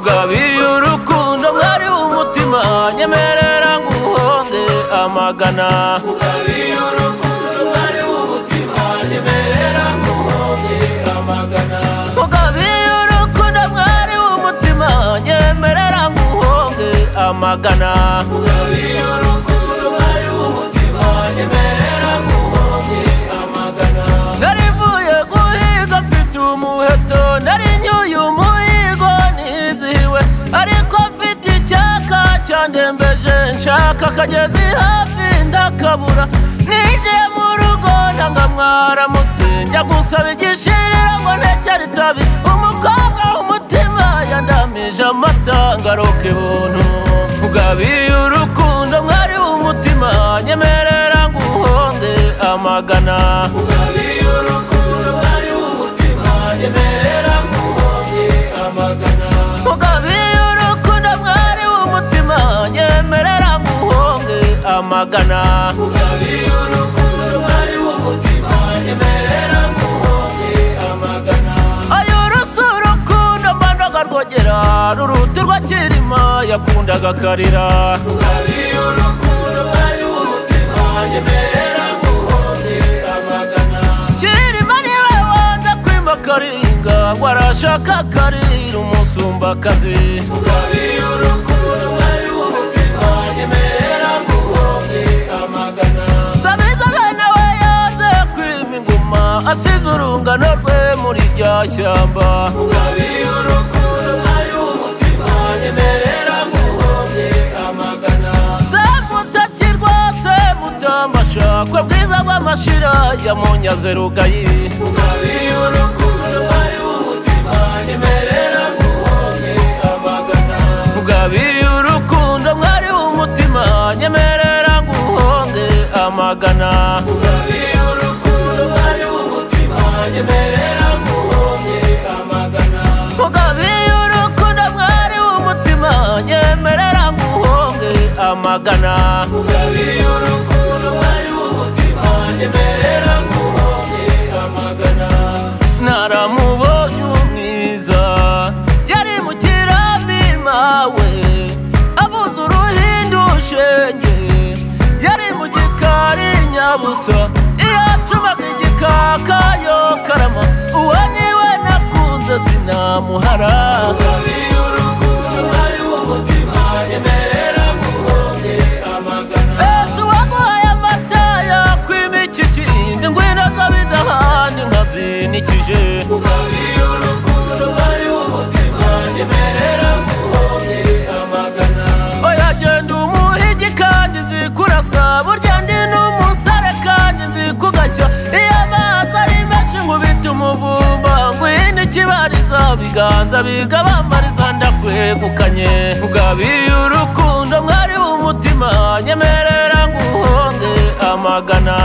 Mugabiye urukundo mwari w'umutima nyemerera nguhonge amagana. Mugabiye urukundo mwari w'umutima nyemerera nguhonge amagana. Mugabiye urukundo mwari w'umutima nyemerera nguhonge amagana. Mugabiye urukundo mwari w'umutima nyemerera nguhonge amagana. Narivuye guhiga mfite umuheto nari nyuye umuhigo nizihiwe ariko mfite icyaka cyandembeje nshaka akagezi hafi ndakabura ninjiye mu rugo ndanga mwaramutse njya gusaba igishirira ngo ntekere itabi umukobwa w'umutima yandamije amata ngaroke buntu. Mugabiye urukundo mwari w'umutima nyemerera nguhonge amagana. Mugabiye urukundo mwari w'umutima nyemerera nguhonge amagana. Mugabiye urukundo mwari w'umutima nyemerera nguhonge amagana. Mugabiye urukundo mwari w'umutima nyemerera nguhonge amagana. Ayo urukundo mbandaga rwogera ruruti rwa Kirima yakundaga karira. Mugabiye urukundo mwari w'umutima nyemerera nguhonge amagana. Kirima niwe wanze kwima Karinga ngo arashaka karira umusumbakazi. Mugabiye urukundo mwari w'umutima nyemerera nguhonge amagana. Sabiza bene we yanze kwima ingoma asize urungano rwe muri rya shyamba. Mugabiye urukundo mwari w'umutima nyemerera nguhonge amagana. Semutakirwa semutamasha kwe bwiza bw'amashira ya munyaze rugayi. Mugabiye urukundo mwari w'umutima nyemerera nguhonge amagana. Mugabiye urukundo mwari w'umutima nyemerera nguhonge amagana. Mugabiye urukundo mwari w'umutima nyemerera nguhonge amagana. Mugabiye urukundo mwari w'umutima nyemerera nguhonge amagana. Mugabiye urukundo mwari w'umutima nyemerera nguhonge amagana. Naramubonye umwiza yari mu kirambi mawe avuza uruhindu shenge yari mu gikari nyabusa iyo acumaga igikaka yo karama uwo niwe nakunze sinamuhara. Mugabiye urukundo mwari w'umutima nyemerera nguhonge amagana. Ese waguhaye amata yakwima iki kindi ngwino kabidahandi nkazinikije. Mugabiye urukundo mwari w'umutima nyemerera nguhonge amagana. Oya genda umuhigi kandi nzi kurasa burya ndi n'umusare kandi nzi kugashya iyo amazi ari menshi nkubita umuvumba ngwino ikibariza biganza bigabambariza ndakwegukanye. Mugabiye urukundo mwari w'umutima nyemerera nguhonge amagana.